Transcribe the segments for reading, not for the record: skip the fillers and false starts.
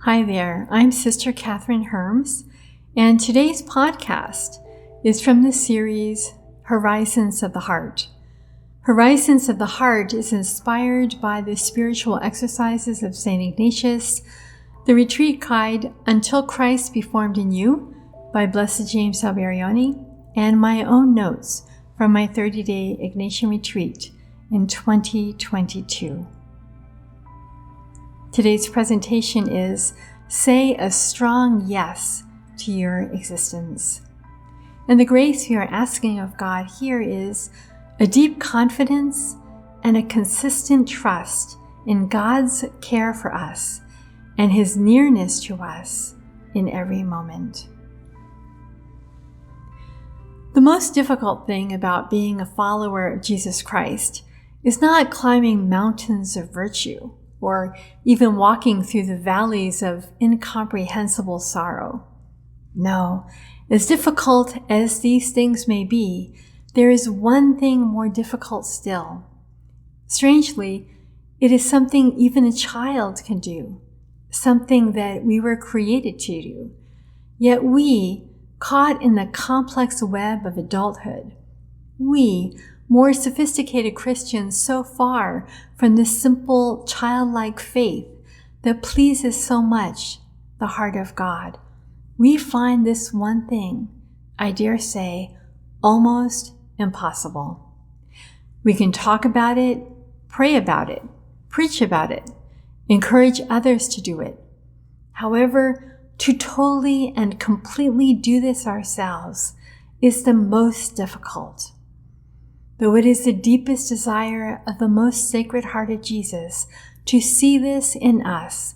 Hi there, I'm Sister Catherine Herms, and today's podcast is from the series Horizons of the Heart. Horizons of the Heart is inspired by the spiritual exercises of St. Ignatius, the retreat guide Until Christ Be Formed in You by Blessed James Alberiani, and my own notes from my 30-day Ignatian retreat in 2022. Today's presentation is Say a Strong Yes to Your Existence. And the grace we are asking of God here is a deep confidence and a consistent trust in God's care for us and His nearness to us in every moment. The most difficult thing about being a follower of Jesus Christ is not climbing mountains of virtue or even walking through the valleys of incomprehensible sorrow. No, as difficult as these things may be, there is one thing more difficult still. Strangely, it is something even a child can do, something that we were created to do. Yet we, caught in the complex web of adulthood, we, more sophisticated Christians, so far from the simple childlike faith that pleases so much the heart of God, we find this one thing, I dare say, almost impossible. We can talk about it, pray about it, preach about it, encourage others to do it. However, to totally and completely do this ourselves is the most difficult. Though it is the deepest desire of the most sacred heart of Jesus to see this in us,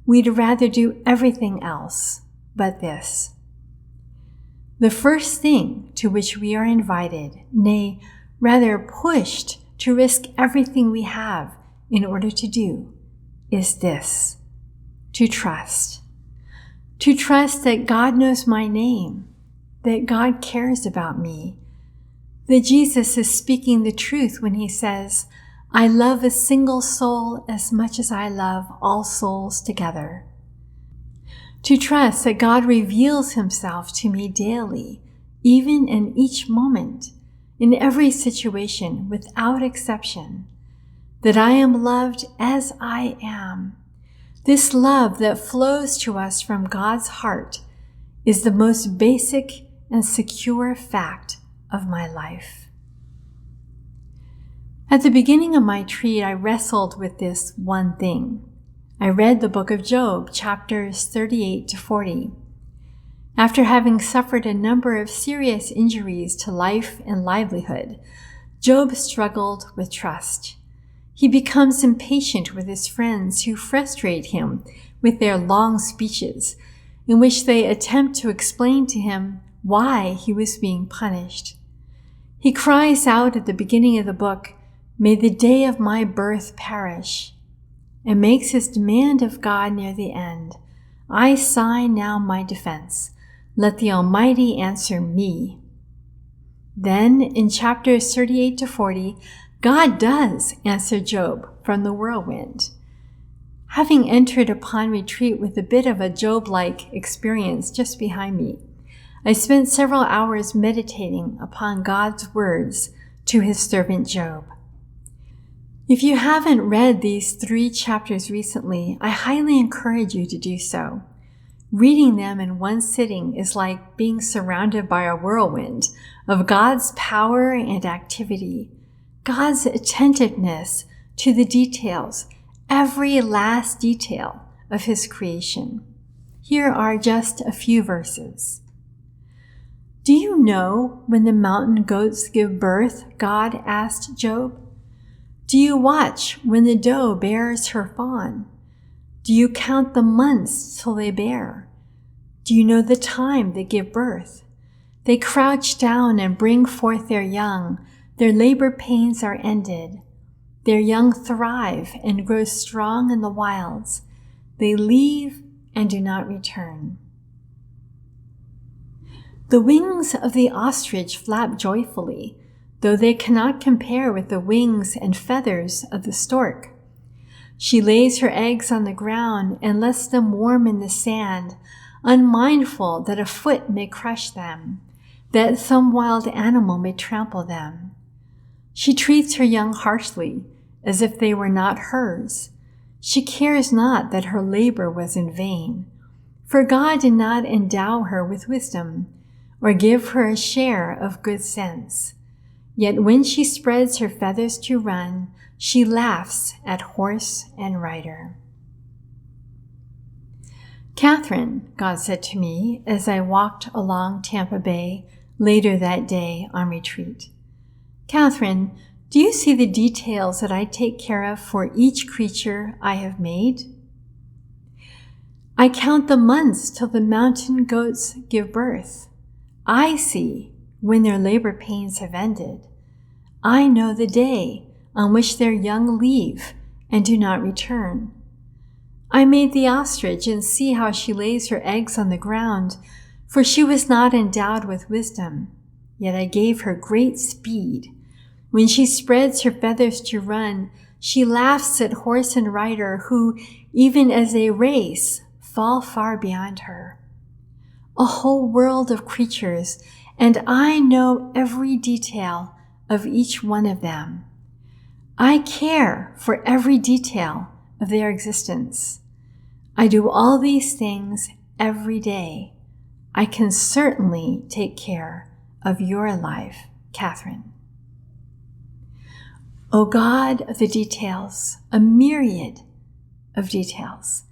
we'd rather do everything else but this. The first thing to which we are invited, nay, rather pushed to risk everything we have in order to do, is this: to trust. To trust that God knows my name, that God cares about me, that Jesus is speaking the truth when He says, I love a single soul as much as I love all souls together. To trust that God reveals Himself to me daily, even in each moment, in every situation, without exception, that I am loved as I am. This love that flows to us from God's heart is the most basic and secure fact of my life. At the beginning of my retreat, I wrestled with this one thing. I read the book of Job, chapters 38 to 40. After having suffered a number of serious injuries to life and livelihood, Job struggled with trust. He becomes impatient with his friends who frustrate him with their long speeches, in which they attempt to explain to him why he was being punished. He cries out at the beginning of the book, "May the day of my birth perish," and makes his demand of God near the end, "I sign now my defense. Let the Almighty answer me." Then, in chapters 38 to 40, God does answer Job from the whirlwind. Having entered upon retreat with a bit of a Job-like experience just behind me, I spent several hours meditating upon God's words to His servant Job. If you haven't read these 3 chapters recently, I highly encourage you to do so. Reading them in one sitting is like being surrounded by a whirlwind of God's power and activity, God's attentiveness to the details, every last detail of His creation. Here are just a few verses. Do you know when the mountain goats give birth? God asked Job. Do you watch when the doe bears her fawn? Do you count the months till they bear? Do you know the time they give birth? They crouch down and bring forth their young. Their labor pains are ended. Their young thrive and grow strong in the wilds. They leave and do not return. The wings of the ostrich flap joyfully, though they cannot compare with the wings and feathers of the stork. She lays her eggs on the ground and lets them warm in the sand, unmindful that a foot may crush them, that some wild animal may trample them. She treats her young harshly, as if they were not hers. She cares not that her labor was in vain, for God did not endow her with wisdom, or give her a share of good sense. Yet when she spreads her feathers to run, she laughs at horse and rider. Catherine, God said to me as I walked along Tampa Bay later that day on retreat. Catherine, do you see the details that I take care of for each creature I have made? I count the months till the mountain goats give birth. I see when their labor pains have ended. I know the day on which their young leave and do not return. I made the ostrich and see how she lays her eggs on the ground, for she was not endowed with wisdom, yet I gave her great speed. When she spreads her feathers to run, she laughs at horse and rider who, even as they race, fall far beyond her. A whole world of creatures, and I know every detail of each one of them. I care for every detail of their existence. I do all these things every day. I can certainly take care of your life, Catherine. O God of the details, a myriad of details,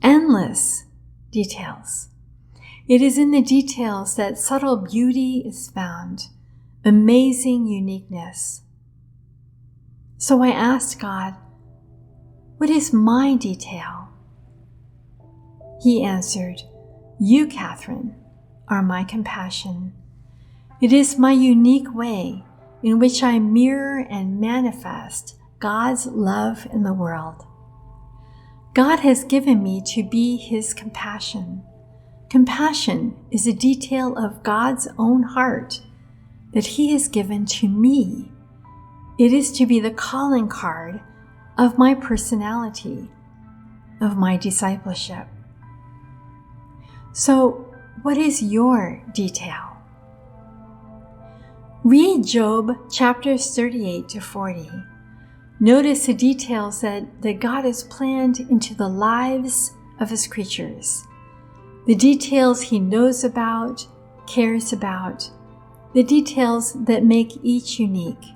endless details. It is in the details that subtle beauty is found, amazing uniqueness. So I asked God, what is my detail? He answered, you, Catherine, are my compassion. It is my unique way in which I mirror and manifest God's love in the world. God has given me to be His compassion. Compassion is a detail of God's own heart that He has given to me. It is to be the calling card of my personality, of my discipleship. So, what is your detail? Read Job chapters 38 to 40. Notice the details that God has planned into the lives of His creatures. The details He knows about, cares about, the details that make each unique.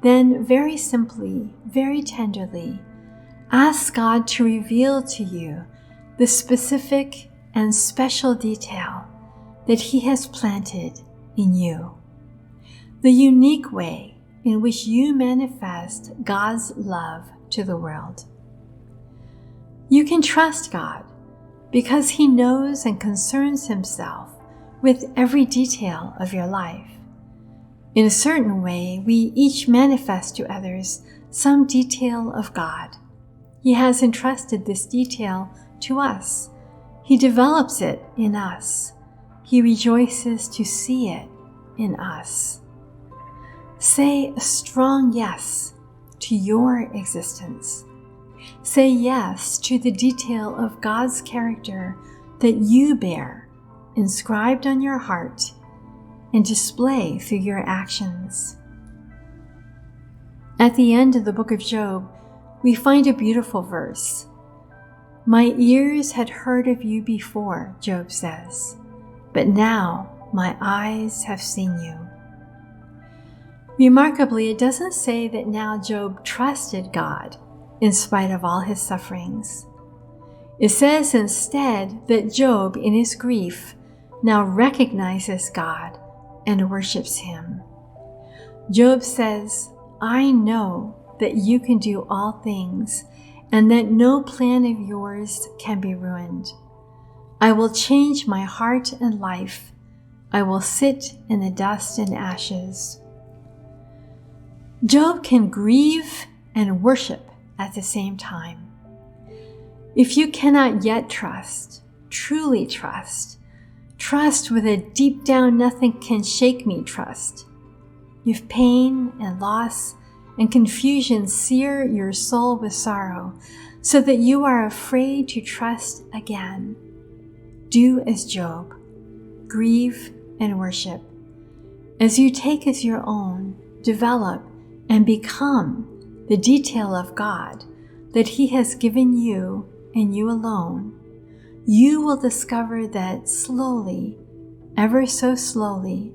Then very simply, very tenderly, ask God to reveal to you the specific and special detail that He has planted in you. The unique way in which you manifest God's love to the world. You can trust God because He knows and concerns Himself with every detail of your life. In a certain way, we each manifest to others some detail of God. He has entrusted this detail to us. He develops it in us. He rejoices to see it in us. Say a strong yes to your existence. Say yes to the detail of God's character that you bear, inscribed on your heart, and display through your actions. At the end of the book of Job, we find a beautiful verse. My ears had heard of you before, Job says, but now my eyes have seen you. Remarkably, it doesn't say that now Job trusted God in spite of all his sufferings. It says instead that Job, in his grief, now recognizes God and worships Him. Job says, I know that you can do all things and that no plan of yours can be ruined. I will change my heart and life. I will sit in the dust and ashes. Job can grieve and worship at the same time. If you cannot yet trust, truly trust with a deep down nothing can shake me trust, if pain and loss and confusion sear your soul with sorrow, so that you are afraid to trust again, do as Job, grieve and worship. As you take as your own, develop and become the detail of God that He has given you and you alone, you will discover that slowly, ever so slowly,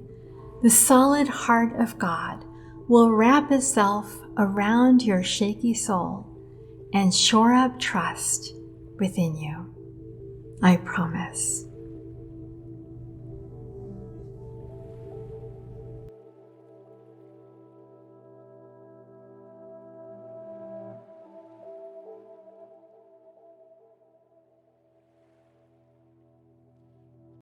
the solid heart of God will wrap itself around your shaky soul and shore up trust within you. I promise.